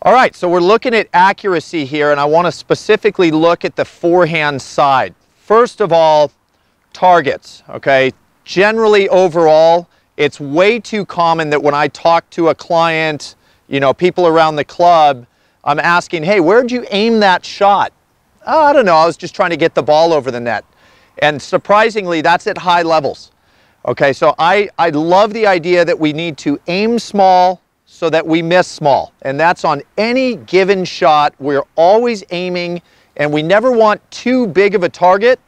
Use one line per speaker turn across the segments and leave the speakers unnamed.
All right, so we're looking at accuracy here, and I want to specifically look at the forehand side. First of all, targets, okay? Generally, overall, it's way too common that when I talk to a client, you know, people around the club, I'm asking, hey, where'd you aim that shot? Oh, I don't know, I was just trying to get the ball over the net. And surprisingly, that's at high levels. Okay, so I love the idea that we need to aim small so that we miss small. And that's on any given shot. We're always aiming, and we never want too big of a target,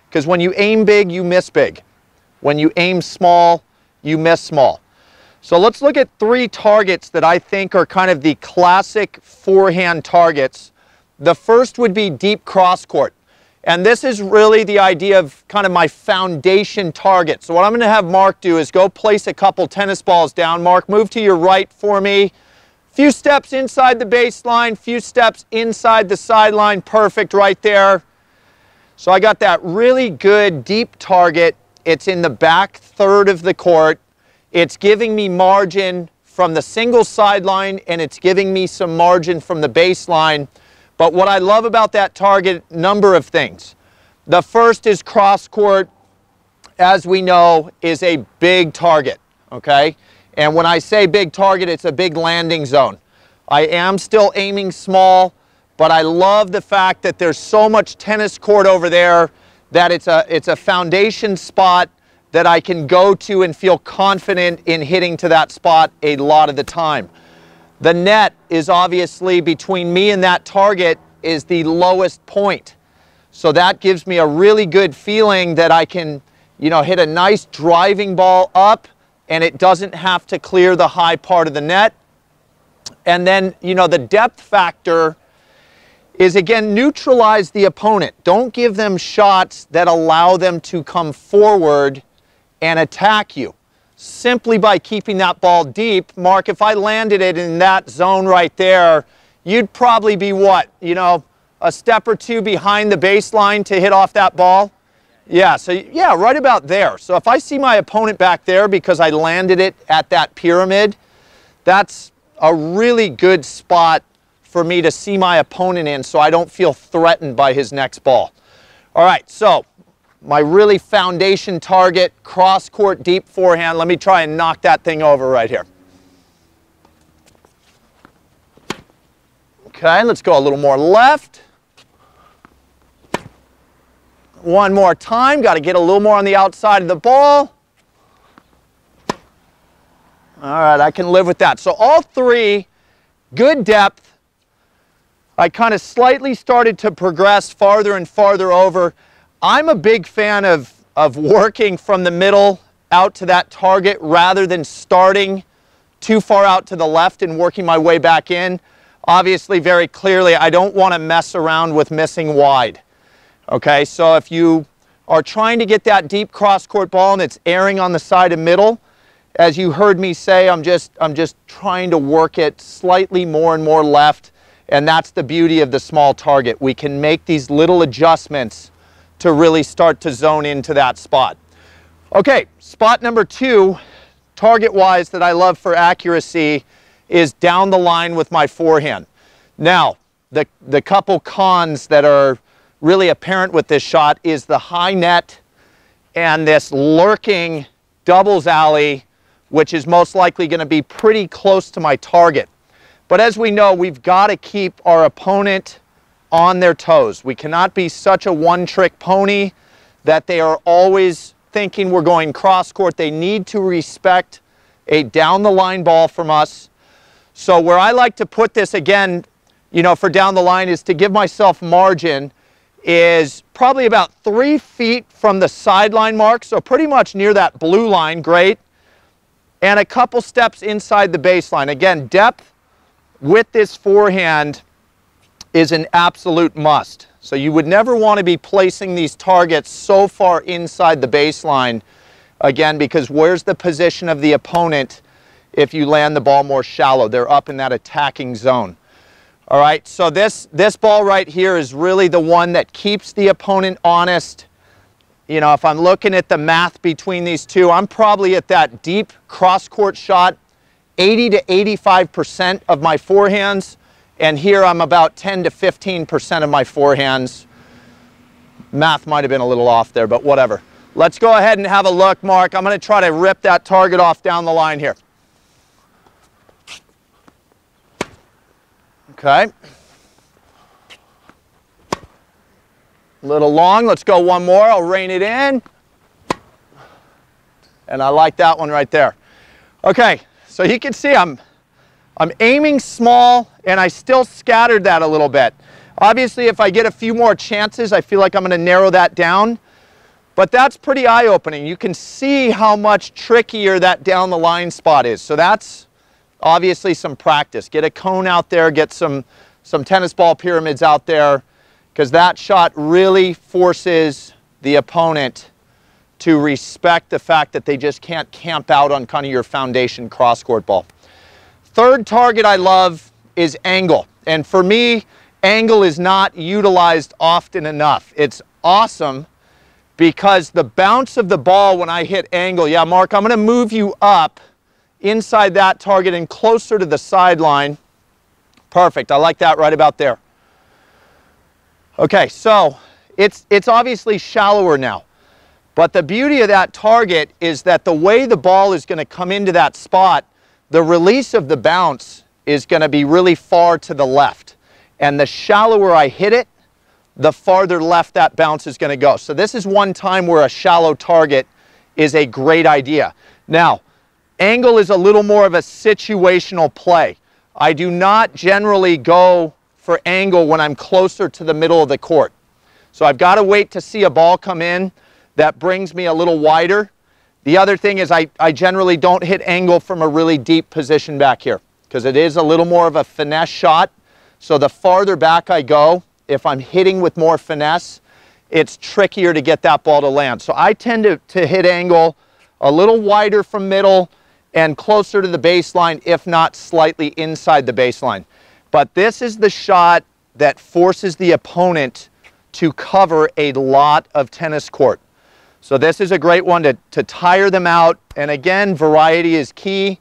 because when you aim big, you miss big. When you aim small, you miss small. So let's look at 3 targets that I think are kind of the classic forehand targets. The first would be deep cross court. And this is really the idea of kind of my foundation target. So what I'm going to have Mark do is go place a couple tennis balls down. Mark, move to your right for me. Few steps inside the baseline, few steps inside the sideline. Perfect right there. So I got that really good deep target. It's in the back third of the court. It's giving me margin from the single sideline, and it's giving me some margin from the baseline. But what I love about that target, number of things. The first is cross court, as we know, is a big target, okay? And when I say big target, it's a big landing zone. I am still aiming small, but I love the fact that there's so much tennis court over there that it's a foundation spot that I can go to and feel confident in hitting to that spot a lot of the time. The net is obviously between me and that target is the lowest point. So that gives me a really good feeling that I can, you know, hit a nice driving ball up and it doesn't have to clear the high part of the net. And then, you know, the depth factor is, again, neutralize the opponent. Don't give them shots that allow them to come forward and attack you. Simply by keeping that ball deep. Mark, if I landed it in that zone right there, you'd probably be what? You know, a step or two behind the baseline to hit off that ball? Yeah, so yeah, right about there. So if I see my opponent back there because I landed it at that pyramid, that's a really good spot for me to see my opponent in so I don't feel threatened by his next ball. All right, so my really foundation target, cross court deep forehand. Let me try and knock that thing over right here. Okay, let's go a little more left. One more time, got to get a little more on the outside of the ball. All right, I can live with that. So all 3, good depth. I kind of slightly started to progress farther and farther over. I'm a big fan of working from the middle out to that target rather than starting too far out to the left and working my way back in. Obviously, very clearly, I don't want to mess around with missing wide. Okay, so if you are trying to get that deep cross-court ball and it's airing on the side of middle, as you heard me say, I'm just trying to work it slightly more and more left, and that's the beauty of the small target. We can make these little adjustments to really start to zone into that spot. Okay, spot number 2, target-wise, that I love for accuracy is down the line with my forehand. Now, the couple cons that are really apparent with this shot is the high net and this lurking doubles alley, which is most likely going to be pretty close to my target. But as we know, we've got to keep our opponent on their toes. We cannot be such a one-trick pony that they are always thinking we're going cross-court. They need to respect a down-the-line ball from us. So where I like to put this, again, you know, for down the line is to give myself margin is probably about 3 feet from the sideline mark, so pretty much near that blue line, great, and a couple steps inside the baseline. Again, depth with this forehand is an absolute must. So you would never want to be placing these targets so far inside the baseline, again, because where's the position of the opponent if you land the ball more shallow? They're up in that attacking zone. All right, so this ball right here is really the one that keeps the opponent honest. You know, if I'm looking at the math between these two, I'm probably at that deep cross-court shot 80 to 85% of my forehands, And here I'm about 10 to 15% of my forehands. Math might have been a little off there, but whatever. Let's go ahead and have a look, Mark. I'm going to try to rip that target off down the line here. Okay. A little long. Let's go one more. I'll rein it in. And I like that one right there. Okay, so you can see I'm aiming small, and I still scattered that a little bit. Obviously, if I get a few more chances, I feel like I'm going to narrow that down. But that's pretty eye-opening. You can see how much trickier that down the line spot is. So that's obviously some practice. Get a cone out there, get some tennis ball pyramids out there, because that shot really forces the opponent to respect the fact that they just can't camp out on kind of your foundation cross-court ball. Third target I love is angle. And for me, angle is not utilized often enough. It's awesome because the bounce of the ball when I hit angle, yeah, Mark, I'm going to move you up inside that target and closer to the sideline. Perfect. I like that right about there. Okay, so it's obviously shallower now. But the beauty of that target is that the way the ball is going to come into that spot, the release of the bounce is going to be really far to the left. And the shallower I hit it, the farther left that bounce is going to go. So this is one time where a shallow target is a great idea. Now, angle is a little more of a situational play. I do not generally go for angle when I'm closer to the middle of the court. So I've got to wait to see a ball come in that brings me a little wider. The other thing is I generally don't hit angle from a really deep position back here because it is a little more of a finesse shot. So the farther back I go, if I'm hitting with more finesse, it's trickier to get that ball to land. So I tend to hit angle a little wider from middle and closer to the baseline, if not slightly inside the baseline. But this is the shot that forces the opponent to cover a lot of tennis court. So this is a great one to tire them out. And again, variety is key.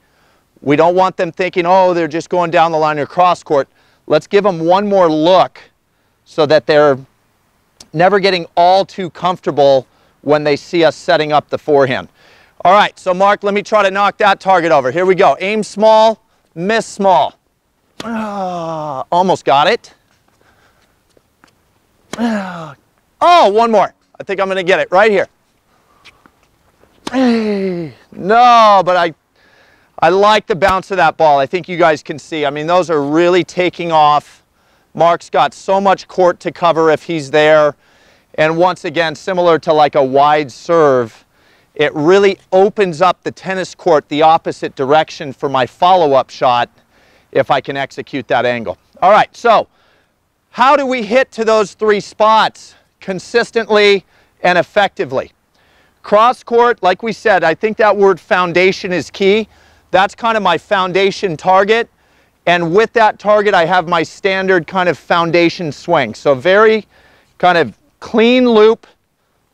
We don't want them thinking, oh, they're just going down the line or cross court. Let's give them one more look so that they're never getting all too comfortable when they see us setting up the forehand. All right, so Mark, let me try to knock that target over. Here we go. Aim small, miss small. Almost got it. Oh, one more. I think I'm going to get it right here. No, but I like the bounce of that ball. I think you guys can see. I mean, those are really taking off. Mark's got so much court to cover if he's there. And once again, similar to like a wide serve, it really opens up the tennis court the opposite direction for my follow-up shot if I can execute that angle. All right, so how do we hit to those three spots consistently and effectively? Cross court, like we said, I think that word foundation is key. That's kind of my foundation target. And with that target, I have my standard kind of foundation swing. So very kind of clean loop,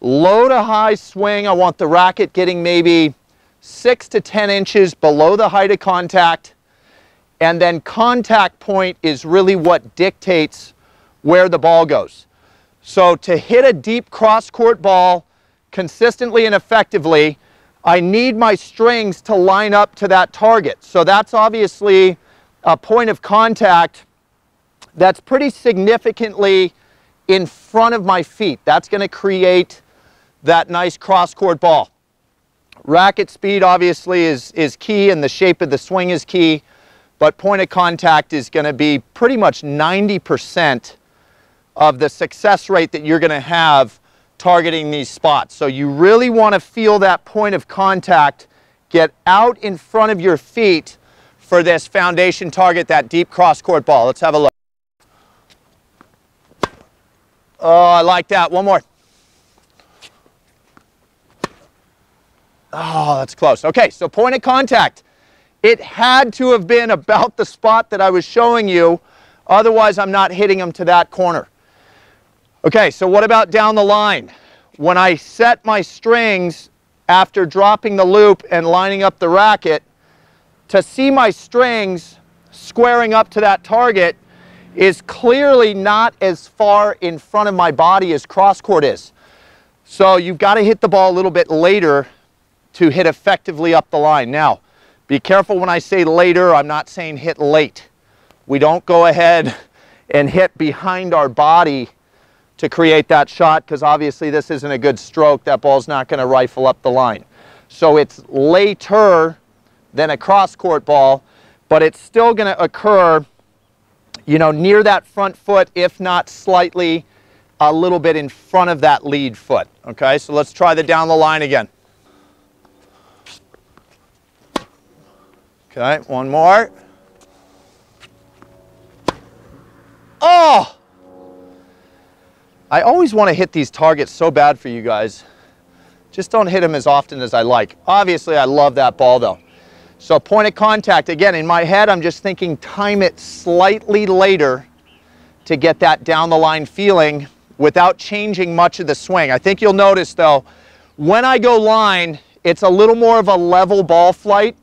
low to high swing. I want the racket getting maybe 6 to 10 inches below the height of contact. And then contact point is really what dictates where the ball goes. So to hit a deep cross-court ball consistently and effectively, I need my strings to line up to that target. So that's obviously a point of contact that's pretty significantly in front of my feet. That's going to create that nice cross-court ball. Racket speed obviously is key, and the shape of the swing is key, but point of contact is going to be pretty much 90% of the success rate that you're going to have targeting these spots. So you really want to feel that point of contact get out in front of your feet for this foundation target, that deep cross-court ball. Let's have a look. Oh, I like that. One more. Oh, that's close. Okay, so point of contact. It had to have been about the spot that I was showing you. Otherwise, I'm not hitting them to that corner. Okay, so what about down the line? When I set my strings after dropping the loop and lining up the racket, to see my strings squaring up to that target, is clearly not as far in front of my body as cross court is. So you've got to hit the ball a little bit later to hit effectively up the line. Now, be careful when I say later, I'm not saying hit late. We don't go ahead and hit behind our body to create that shot, because obviously this isn't a good stroke. That ball's not going to rifle up the line. So it's later than a cross court ball, but it's still going to occur, you know, near that front foot, if not slightly a little bit in front of that lead foot. Okay, so let's try the down the line again. Okay, one more. Oh! I always want to hit these targets so bad for you guys. Just don't hit them as often as I like. Obviously, I love that ball though. So point of contact, again, in my head, I'm just thinking time it slightly later to get that down the line feeling without changing much of the swing. I think you'll notice though, when I go line, it's a little more of a level ball flight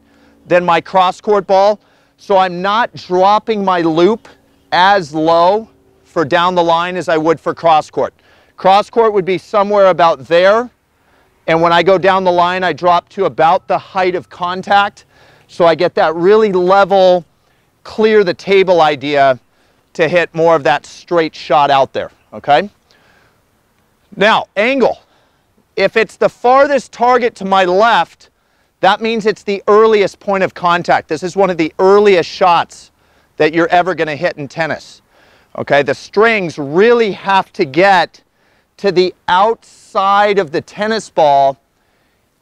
than my cross court ball. So I'm not dropping my loop as low for down the line as I would for cross court. Cross court would be somewhere about there. And when I go down the line, I drop to about the height of contact. So I get that really level, clear the table idea to hit more of that straight shot out there, okay? Now, angle. If it's the farthest target to my left, that means it's the earliest point of contact. This is one of the earliest shots that you're ever going to hit in tennis. Okay, the strings really have to get to the outside of the tennis ball,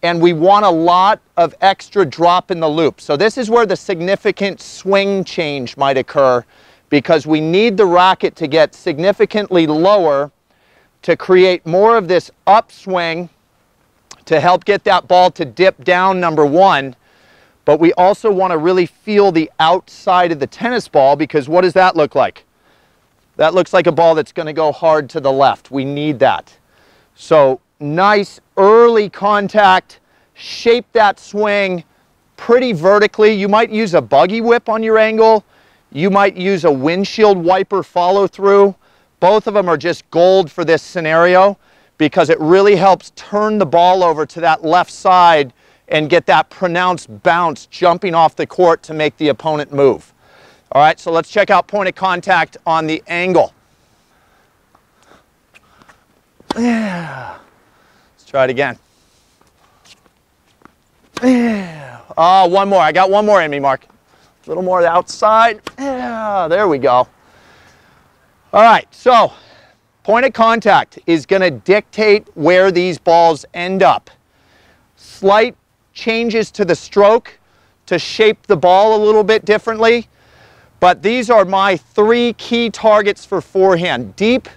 and we want a lot of extra drop in the loop. So this is where the significant swing change might occur, because we need the racket to get significantly lower to create more of this upswing to help get that ball to dip down, number one. But we also want to really feel the outside of the tennis ball, because what does that look like? That looks like a ball that's going to go hard to the left. We need that. So nice early contact, shape that swing pretty vertically. You might use a buggy whip on your angle. You might use a windshield wiper follow through. Both of them are just gold for this scenario, because it really helps turn the ball over to that left side and get that pronounced bounce jumping off the court to make the opponent move. All right, so let's check out point of contact on the angle. Yeah. Let's try it again. Yeah. Oh, one more. I got one more in me, Mark. A little more outside. Yeah, there we go. All right, so point of contact is going to dictate where these balls end up. Slight changes to the stroke to shape the ball a little bit differently. But these are my three key targets for forehand. Deep,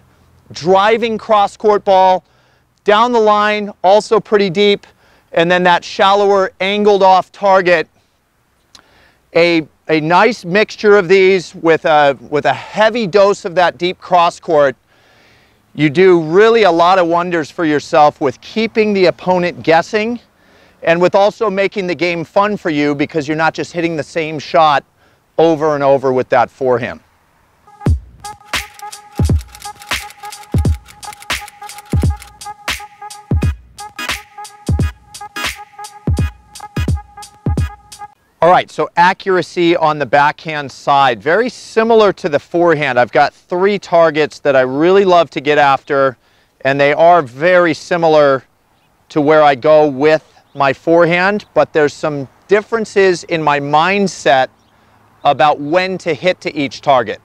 driving cross-court ball, down the line, also pretty deep, and then that shallower, angled-off target. A nice mixture of these with a heavy dose of that deep cross-court. You do really a lot of wonders for yourself with keeping the opponent guessing, and with also making the game fun for you, because you're not just hitting the same shot over and over with that forehand. All right, so accuracy on the backhand side, very similar to the forehand. I've got three targets that I really love to get after, and they are very similar to where I go with my forehand, but there's some differences in my mindset about when to hit to each target.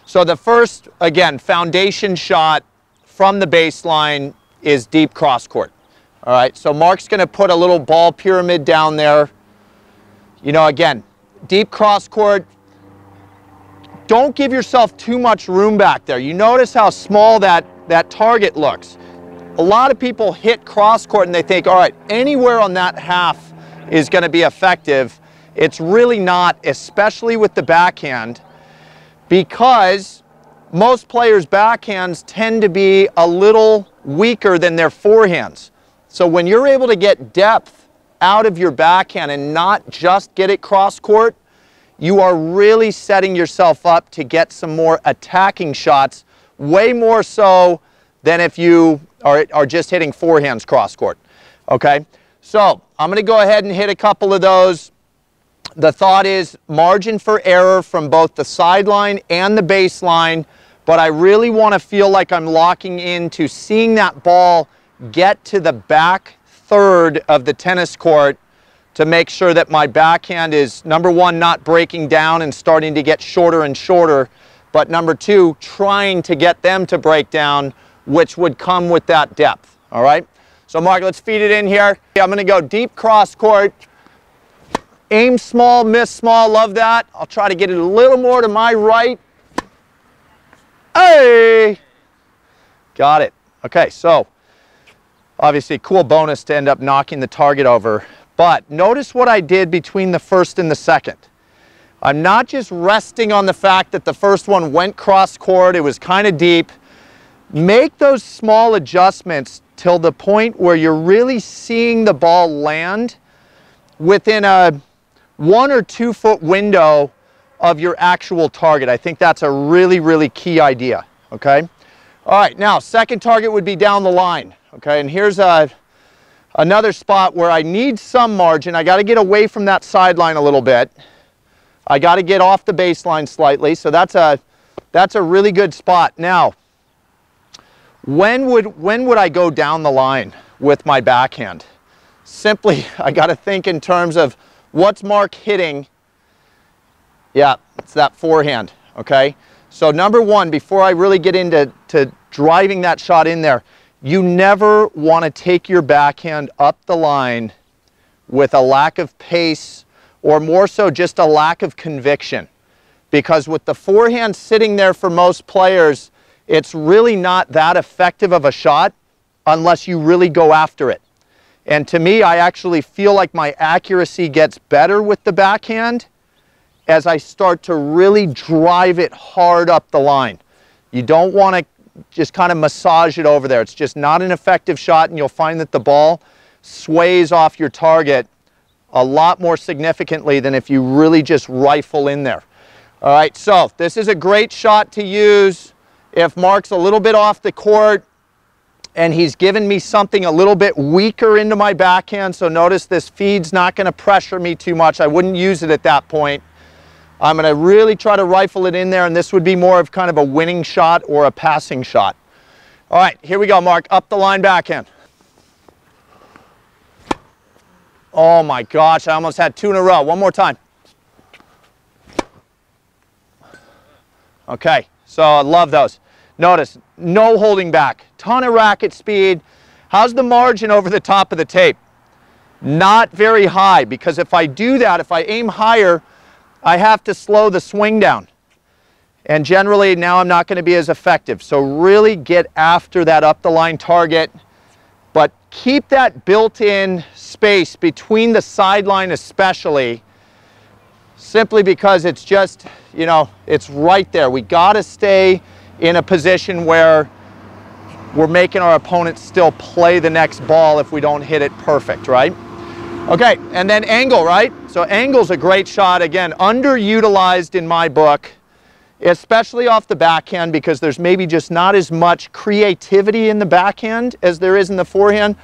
So the first, again, foundation shot from the baseline is deep cross court. All right, so Mark's going to put a little ball pyramid down there. You know, again, deep cross court, don't give yourself too much room back there. You notice how small that target looks. A lot of people hit cross court and they think, all right, anywhere on that half is going to be effective. It's really not, especially with the backhand, because most players' backhands tend to be a little weaker than their forehands. So when you're able to get depth out of your backhand and not just get it cross court, you are really setting yourself up to get some more attacking shots, way more so than if you are just hitting forehands cross court. Okay, so I'm going to go ahead and hit a couple of those. The thought is margin for error from both the sideline and the baseline, but I really want to feel like I'm locking into seeing that ball get to the back third of the tennis court to make sure that my backhand is, number one, not breaking down and starting to get shorter and shorter, but number two, trying to get them to break down, which would come with that depth. All right? So Mark, let's feed it in here. I'm going to go deep cross court. Aim small, miss small, love that. I'll try to get it a little more to my right. Hey! Got it. Okay, so obviously cool bonus to end up knocking the target over. But notice what I did between the first and the second. I'm not just resting on the fact that the first one went cross court, it was kind of deep. Make those small adjustments till the point where you're really seeing the ball land within a 1 or 2 foot window of your actual target. I think that's a really, really key idea, okay? All right, now second target would be down the line, okay? And here's another spot where I need some margin. I got to get away from that sideline a little bit. I got to get off the baseline slightly, so that's a really good spot. Now, when would I go down the line with my backhand? Simply, I got to think in terms of what's Mark hitting. Yeah, it's that forehand, okay? So number one, before I really get into driving that shot in there, you never want to take your backhand up the line with a lack of pace, or more so just a lack of conviction. Because with the forehand sitting there for most players, it's really not that effective of a shot unless you really go after it. And to me, I actually feel like my accuracy gets better with the backhand as I start to really drive it hard up the line. You don't want to just kind of massage it over there. It's just not an effective shot, and you'll find that the ball sways off your target a lot more significantly than if you really just rifle in there. All right, so this is a great shot to use if Mark's a little bit off the court and he's given me something a little bit weaker into my backhand. So notice this feed's not going to pressure me too much. I wouldn't use it at that point. I'm going to really try to rifle it in there, and this would be more of kind of a winning shot or a passing shot. All right, here we go, Mark. Up the line backhand. Oh my gosh, I almost had 2 in a row. One more time. Okay, so I love those. Notice, no holding back. Ton of racket speed. How's the margin over the top of the tape? Not very high, because if I do that, if I aim higher, I have to slow the swing down. And generally, now I'm not going to be as effective. So really get after that up the line target, but keep that built-in space between the sideline especially, simply because it's just, you know, it's right there. We got to stay in a position where we're making our opponent still play the next ball if we don't hit it perfect, right? Okay, and then angle, right? So angle's a great shot. Again, underutilized in my book, especially off the backhand, because there's maybe just not as much creativity in the backhand as there is in the forehand.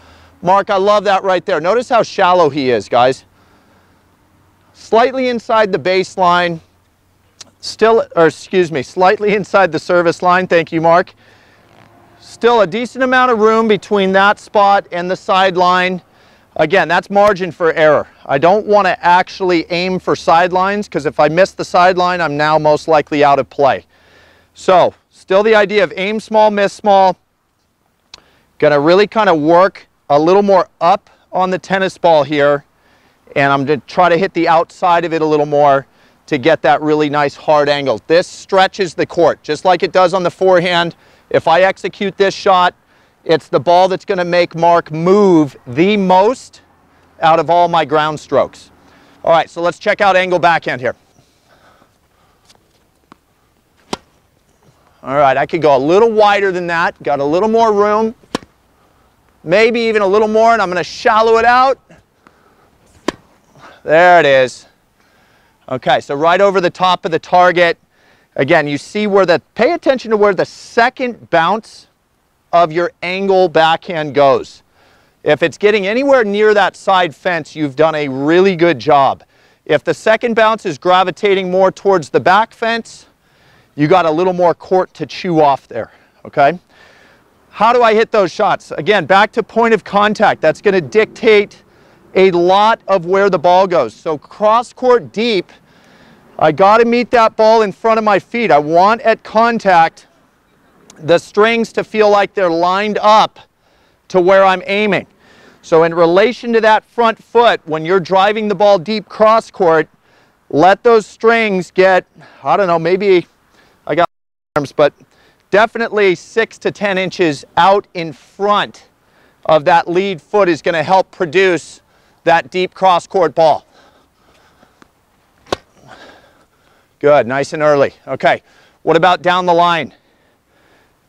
Mark, I love that right there. Notice how shallow he is, guys. Slightly inside the baseline, slightly inside the service line. Thank you, Mark. Still a decent amount of room between that spot and the sideline. Again, that's margin for error. I don't want to actually aim for sidelines, because if I miss the sideline, I'm now most likely out of play. So, still the idea of aim small, miss small. Going to really kind of work a little more up on the tennis ball here, and I'm going to try to hit the outside of it a little more to get that really nice hard angle. This stretches the court, just like it does on the forehand. If I execute this shot, it's the ball that's going to make Mark move the most out of all my ground strokes. All right, so let's check out angle backhand here. All right, I could go a little wider than that, got a little more room, maybe even a little more, and I'm going to shallow it out. There it is. Okay, so right over the top of the target. Again, you see where pay attention to where the second bounce of your angle backhand goes. If it's getting anywhere near that side fence, you've done a really good job. If the second bounce is gravitating more towards the back fence, you got a little more court to chew off there, okay? How do I hit those shots? Again, back to point of contact. That's going to dictate a lot of where the ball goes. So cross court deep, I got to meet that ball in front of my feet. I want at contact the strings to feel like they're lined up to where I'm aiming. So in relation to that front foot, when you're driving the ball deep cross court, let those strings get, I don't know, maybe I got arms, but definitely 6 to 10 inches out in front of that lead foot is going to help produce that deep cross court ball. Good, nice and early. Okay, what about down the line?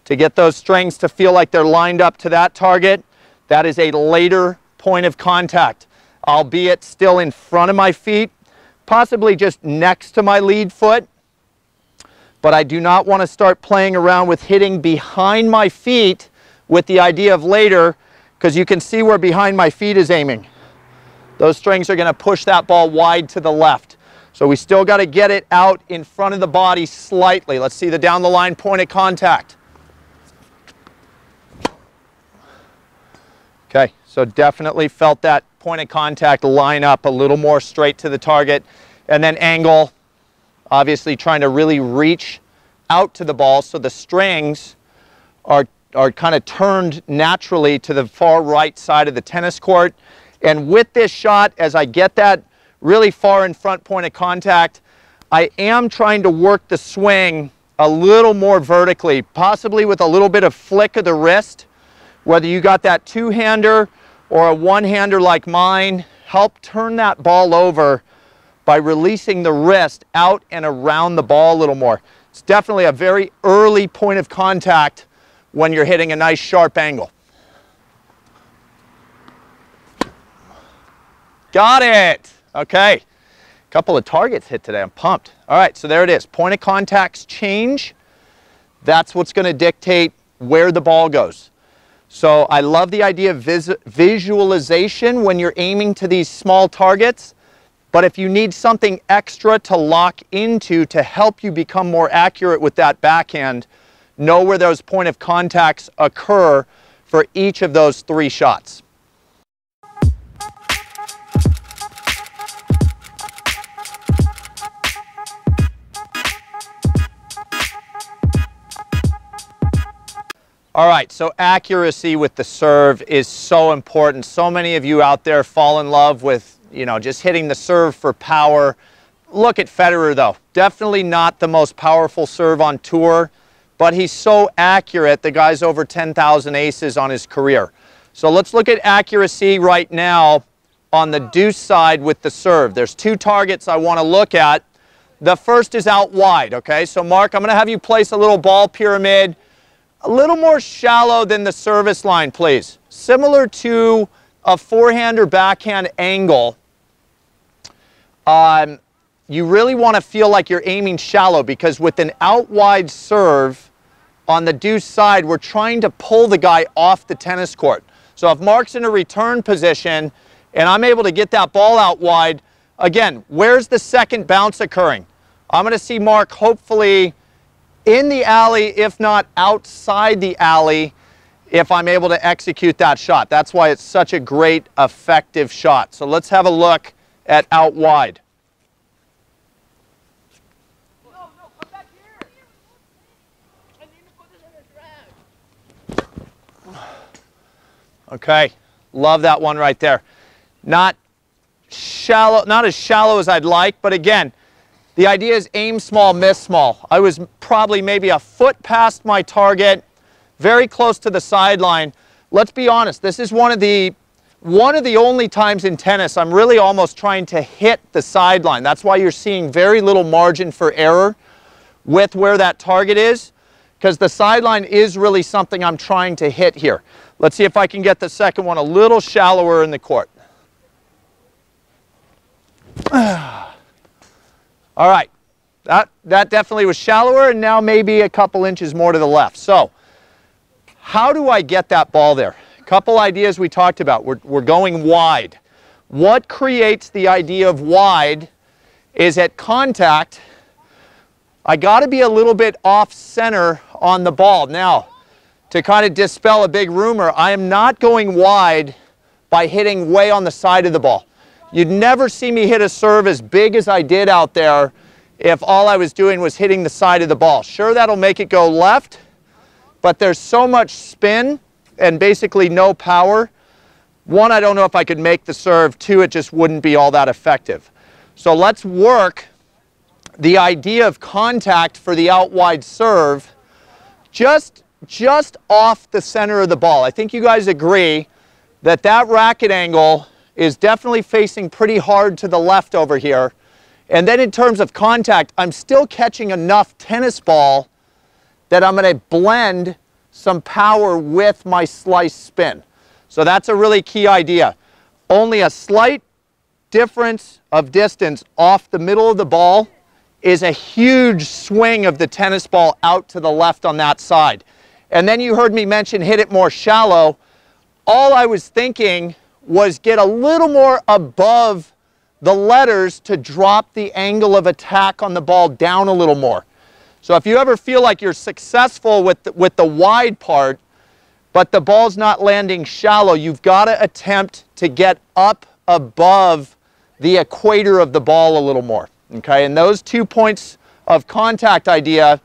To get those strings to feel like they're lined up to that target, that is a later point of contact, albeit still in front of my feet, possibly just next to my lead foot. But I do not want to start playing around with hitting behind my feet with the idea of later, because you can see where behind my feet is aiming. Those strings are going to push that ball wide to the left. So we still got to get it out in front of the body slightly. Let's see the down the line point of contact. Okay, so definitely felt that point of contact line up a little more straight to the target. And then angle, obviously trying to really reach out to the ball so the strings are kind of turned naturally to the far right side of the tennis court. And with this shot, as I get that really far in front point of contact, I am trying to work the swing a little more vertically, possibly with a little bit of flick of the wrist. Whether you got that two-hander or a one-hander like mine, help turn that ball over by releasing the wrist out and around the ball a little more. It's definitely a very early point of contact when you're hitting a nice sharp angle. Got it. Okay. A couple of targets hit today. I'm pumped. All right, so there it is. Point of contacts change. That's what's going to dictate where the ball goes. So I love the idea of visualization when you're aiming to these small targets. But if you need something extra to lock into to help you become more accurate with that backhand, know where those point of contacts occur for each of those 3 shots. All right, so accuracy with the serve is so important. So many of you out there fall in love with, just hitting the serve for power. Look at Federer though. Definitely not the most powerful serve on tour, but he's so accurate. The guy's over 10,000 aces on his career. So let's look at accuracy right now on the deuce side with the serve. There's 2 targets I want to look at. The first is out wide, okay? So Mark, I'm going to have you place a little ball pyramid a little more shallow than the service line, please. Similar to a forehand or backhand angle, you really want to feel like you're aiming shallow, because with an out wide serve on the deuce side, we're trying to pull the guy off the tennis court. So if Mark's in a return position and I'm able to get that ball out wide, again, where's the second bounce occurring? I'm going to see Mark hopefully in the alley, if not outside the alley, if I'm able to execute that shot. That's why it's such a great, effective shot. So let's have a look at out wide.
No, come back here. I need to put this in a drag.
Okay, love that one right there. Not shallow, not as shallow as I'd like, but again, the idea is aim small, miss small. I was probably maybe a foot past my target, very close to the sideline. Let's be honest, this is one of the only times in tennis I'm really almost trying to hit the sideline. That's why you're seeing very little margin for error with where that target is, because the sideline is really something I'm trying to hit here. Let's see if I can get the second one a little shallower in the court. All right, that definitely was shallower, and now maybe a couple inches more to the left. So how do I get that ball there? A couple ideas we talked about. We're going wide. What creates the idea of wide is at contact, I got to be a little bit off center on the ball. Now, to kind of dispel a big rumor, I am not going wide by hitting way on the side of the ball. You'd never see me hit a serve as big as I did out there if all I was doing was hitting the side of the ball. Sure, that'll make it go left, but there's so much spin and basically no power. One, I don't know if I could make the serve. Two, it just wouldn't be all that effective. So let's work the idea of contact for the out wide serve just off the center of the ball. I think you guys agree that that racket angle is definitely facing pretty hard to the left over here. And then in terms of contact, I'm still catching enough tennis ball that I'm going to blend some power with my slice spin. So that's a really key idea. Only a slight difference of distance off the middle of the ball is a huge swing of the tennis ball out to the left on that side. And then you heard me mention hit it more shallow. All I was thinking was get a little more above the letters to drop the angle of attack on the ball down a little more. So if you ever feel like you're successful with the wide part, but the ball's not landing shallow, you've got to attempt to get up above the equator of the ball a little more. Okay, and those 2 points of contact idea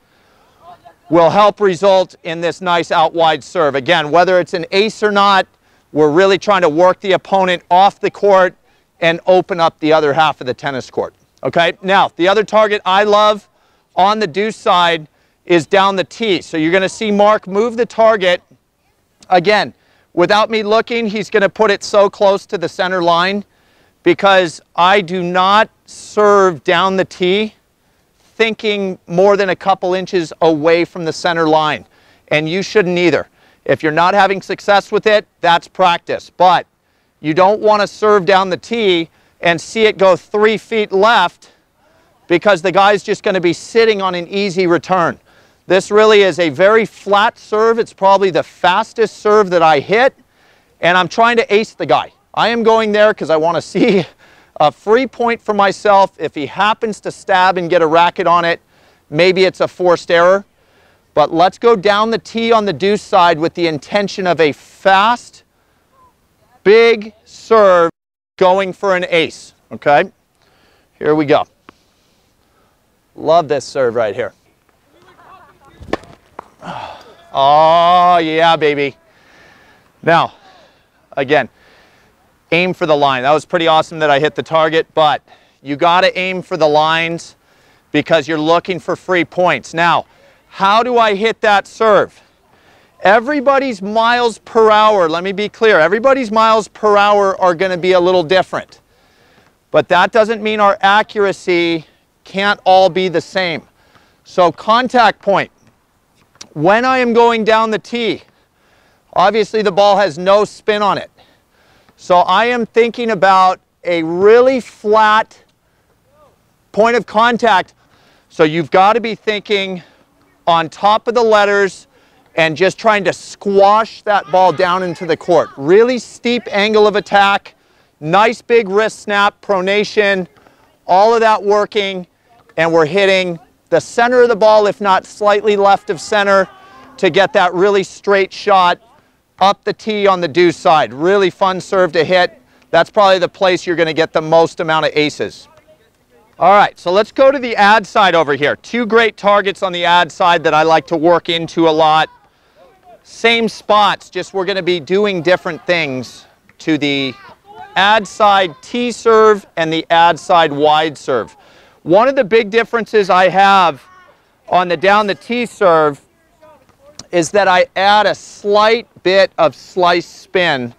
will help result in this nice out wide serve. Again, whether it's an ace or not, we're really trying to work the opponent off the court and open up the other half of the tennis court. Okay, now the other target I love on the deuce side is down the tee. So you're going to see Mark move the target. Again, without me looking, he's going to put it so close to the center line because I do not serve down the tee thinking more than a couple inches away from the center line. And you shouldn't either. If you're not having success with it, that's practice. But you don't want to serve down the tee and see it go 3 feet left because the guy's just going to be sitting on an easy return. This really is a very flat serve. It's probably the fastest serve that I hit, and I'm trying to ace the guy. I am going there because I want to see a free point for myself. If he happens to stab and get a racket on it, maybe it's a forced error. But let's go down the tee on the deuce side with the intention of a fast, big serve going for an ace. Okay? Here we go. Love this serve right here. Oh, yeah, baby. Now, again, aim for the line. That was pretty awesome that I hit the target, but you got to aim for the lines because you're looking for free points. Now, how do I hit that serve? Everybody's miles per hour, let me be clear, everybody's miles per hour are going to be a little different. But that doesn't mean our accuracy can't all be the same. So contact point. When I am going down the tee, obviously the ball has no spin on it. So I am thinking about a really flat point of contact. So you've got to be thinking on top of the letters and just trying to squash that ball down into the court. Really steep angle of attack, nice big wrist snap, pronation, all of that working, and we're hitting the center of the ball, if not slightly left of center, to get that really straight shot up the tee on the deuce side. Really fun serve to hit. That's probably the place you're going to get the most amount of aces. All right, so let's go to the ad side over here. Two great targets on the ad side that I like to work into a lot. Same spots, just we're going to be doing different things to the ad side tee serve and the ad side wide serve. One of the big differences I have on the down the tee serve is that I add a slight bit of slice spin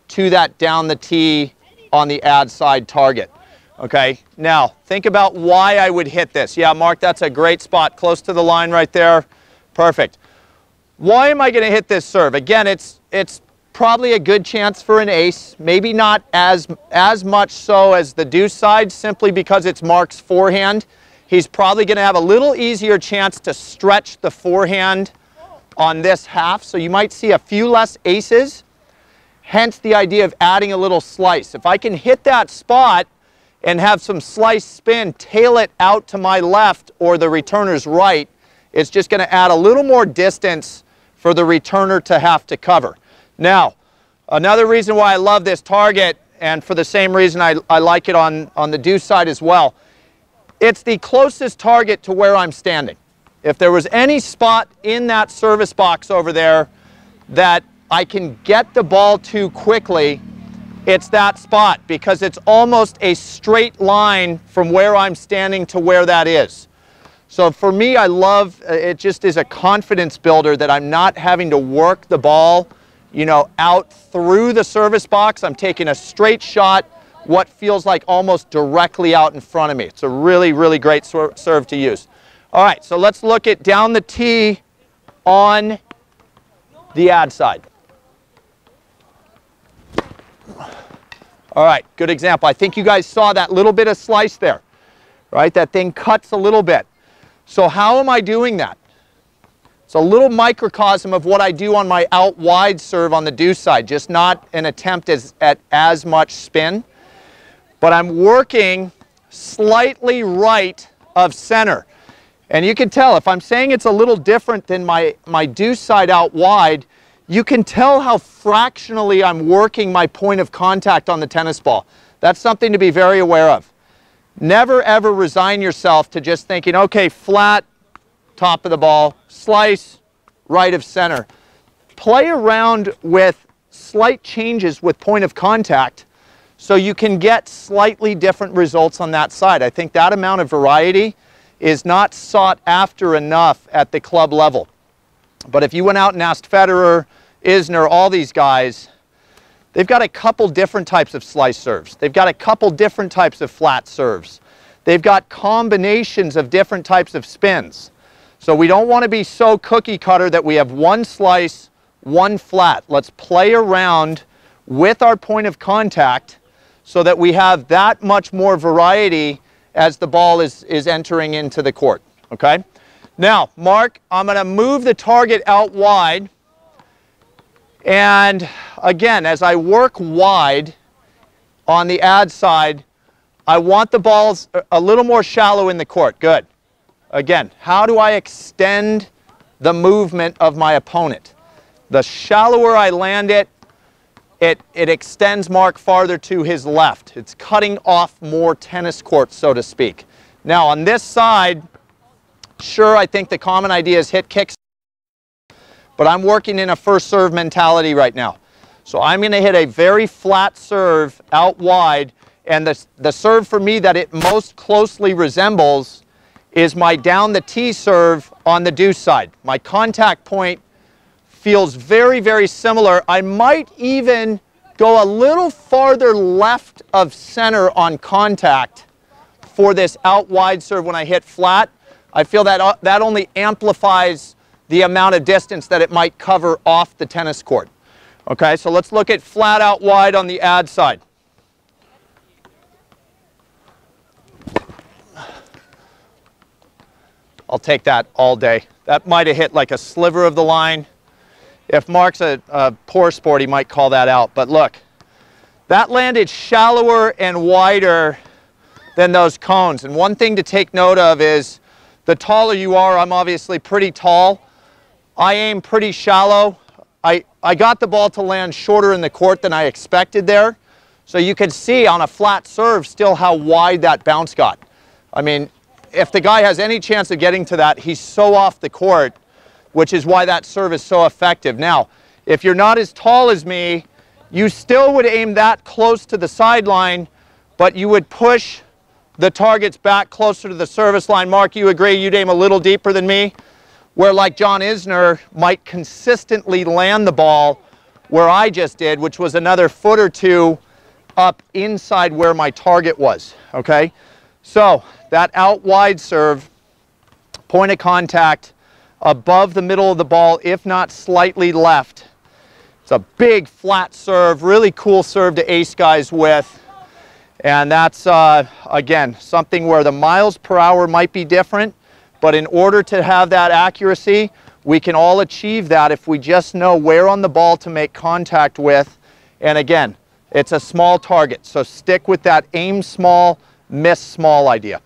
to that down the tee on the ad side target. Okay, now think about why I would hit this. Yeah, Mark, that's a great spot, close to the line right there. Perfect. Why am I going to hit this serve? Again, it's probably a good chance for an ace, maybe not as much so as the deuce side, simply because it's Mark's forehand he's probably going to have a little easier chance to stretch the forehand on this half. So you might see a few less aces, hence the idea of adding a little slice. If I can hit that spot and have some slice spin, tail it out to my left or the returner's right, it's just going to add a little more distance for the returner to have to cover. Now, another reason why I love this target, and for the same reason I like it on the deuce side as well, it's the closest target to where I'm standing. If there was any spot in that service box over there that I can get the ball to quickly, it's that spot, because it's almost a straight line from where I'm standing to where that is. So for me, I love, it just is a confidence builder that I'm not having to work the ball, you know, out through the service box. I'm taking a straight shot, what feels like almost directly out in front of me. It's a really, really great serve to use. All right, so let's look at down the tee on the ad side. All right, good example. I think you guys saw that little bit of slice there, right? That thing cuts a little bit. So how am I doing that? It's a little microcosm of what I do on my out wide serve on the deuce side, just not an attempt at as much spin. But I'm working slightly right of center. And you can tell, if I'm saying it's a little different than my deuce side out wide, you can tell how fractionally I'm working my point of contact on the tennis ball. That's something to be very aware of. Never ever resign yourself to just thinking, okay, flat, top of the ball, slice, right of center. Play around with slight changes with point of contact so you can get slightly different results on that side. I think that amount of variety is not sought after enough at the club level. But if you went out and asked Federer, Isner, all these guys, they've got a couple different types of slice serves. They've got a couple different types of flat serves. They've got combinations of different types of spins. So we don't want to be so cookie cutter that we have one slice, one flat. Let's play around with our point of contact so that we have that much more variety as the ball is entering into the court, okay? Now, Mark, I'm going to move the target out wide. And again, as I work wide on the ad side, I want the balls a little more shallow in the court. Good. Again, how do I extend the movement of my opponent? The shallower I land it, it extends Mark farther to his left. It's cutting off more tennis court, so to speak. Now, on this side, sure, I think the common idea is hit kicks, but I'm working in a first serve mentality right now. So I'm going to hit a very flat serve out wide, and the serve for me that it most closely resembles is my down the tee serve on the deuce side. My contact point feels very, very similar. I might even go a little farther left of center on contact for this out wide serve when I hit flat. I feel that that only amplifies the amount of distance that it might cover off the tennis court. Okay, so let's look at flat out wide on the ad side. I'll take that all day. That might have hit like a sliver of the line. If Mark's a poor sport, he might call that out. But look, that landed shallower and wider than those cones. And one thing to take note of is the taller you are, I'm obviously pretty tall. I aim pretty shallow. I got the ball to land shorter in the court than I expected there. So you can see on a flat serve still how wide that bounce got. I mean, if the guy has any chance of getting to that, he's so off the court, which is why that serve is so effective. Now, if you're not as tall as me, you still would aim that close to the sideline, but you would push the targets back closer to the service line. Mark, you agree you'd aim a little deeper than me? Where like John Isner might consistently land the ball where I just did, which was another foot or two up inside where my target was, okay? So that out wide serve, point of contact above the middle of the ball, if not slightly left. It's a big flat serve, really cool serve to ace guys with. And that's, again, something where the miles per hour might be different, but in order to have that accuracy, we can all achieve that if we just know where on the ball to make contact with. And again, it's a small target, so stick with that aim small, miss small idea.